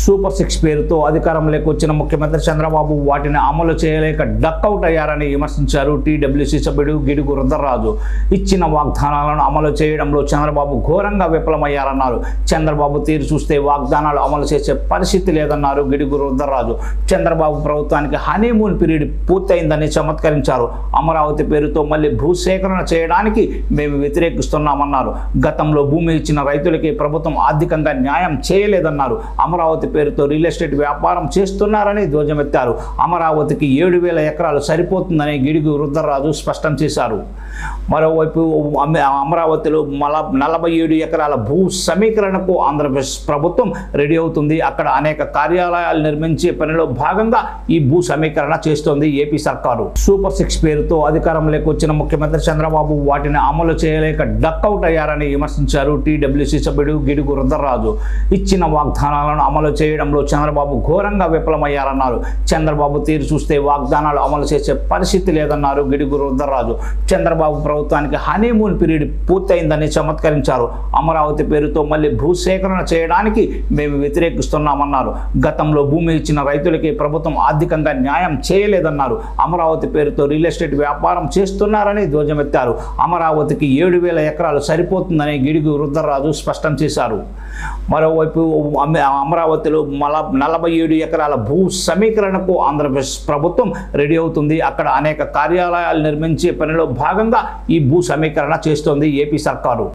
Super 6 పేరుతో అధికారంలోకి వచ్చిన ముఖ్యమంత్రి చంద్రబాబు వాటిని అమలు చేయలేక డక్అవుట్ అయ్యారని విమర్శించారు టీడబ్ల్యూసీ సభ్యుడు గిడుగు రుద్రరాజు. ఇచ్చిన వాగ్దానాలను అమలు చేయడంలో చంద్రబాబు ఘోరంగా విఫలమయ్యారన్నారు. చంద్రబాబు తీరు చూస్తే వాగ్దానాలు అమలు చేసే పరిస్థితి లేదన్నారు గిడుగు రుద్రరాజు. చంద్రబాబు ప్రభుత్వానికి హనీమూన్ పీరియడ్ పూర్తయిందని చమత్కరించారు. అమరావతి పేరుతో మళ్ళీ భూసేకరణ చేయడానికి మేము వ్యతిరేకిస్తున్నామన్నారు. గతంలో భూమి ఇచ్చిన రైతులకి ప్రభుత్వం ఆర్థికంగా న్యాయం చేయలేదన్నారు. అమరావతి పేరుతో రియల్ ఎస్టేట్ వ్యాపారం చేస్తున్నారని ధ్వజమెత్తారు. అమరావతికి 7,000 ఎకరాలు సరిపోతుందని గిడుగు రుద్రరాజు స్పష్టం చేశారు. మరోవైపు అమరావతిలో 47 ఎకరాల భూ సమీకరణకు ఆంధ్రప్రదేశ్ ప్రభుత్వం రెడీ అవుతుంది. అక్కడ అనేక కార్యాలయాలు నిర్మించే పనిలో భాగంగా ఈ భూ సమీకరణ చేస్తోంది ఏపీ సర్కారు. సూపర్ 6 పేరుతో అధికారంలోకి వచ్చిన ముఖ్యమంత్రి చంద్రబాబు వాటిని అమలు చేయలేక డక్అవుట్ అయ్యారని విమర్శించారు టీడబ్ల్యూసీ సభ్యుడు గిడుగు రుద్రరాజు. ఇచ్చిన వాగ్దానాలను అమలు చేయడంలో చంద్రబాబు ఘోరంగా విఫలమయ్యారన్నారు. చంద్రబాబు తీరు చూస్తే వాగ్దానాలు అమలు చేసే పరిస్థితి లేదన్నారు గిడుగు రుద్రరాజు. చంద్రబాబు ప్రభుత్వానికి హనీమూన్ పీరియడ్ పూర్తయిందని చమత్కరించారు. అమరావతి పేరుతో మళ్ళీ భూసేకరణ చేయడానికి మేము వ్యతిరేకిస్తున్నామన్నారు. గతంలో భూమి ఇచ్చిన రైతులకి ప్రభుత్వం ఆర్థికంగా న్యాయం చేయలేదన్నారు. అమరావతి పేరుతో రియల్ ఎస్టేట్ వ్యాపారం చేస్తున్నారని ధ్వజమెత్తారు. అమరావతికి 7,000 ఎకరాలు సరిపోతుందని గిడుగు రుద్రరాజు స్పష్టం చేశారు. మరోవైపు అమరావతిలో 47 ఎకరాల భూ సమీకరణకు ఆంధ్రప్రదేశ్ ప్రభుత్వం రెడీ అవుతుంది. అక్కడ అనేక కార్యాలయాలు నిర్మించే పనిలో భాగంగా ఈ భూ సమీకరణ చేస్తోంది ఏపీ సర్కారు.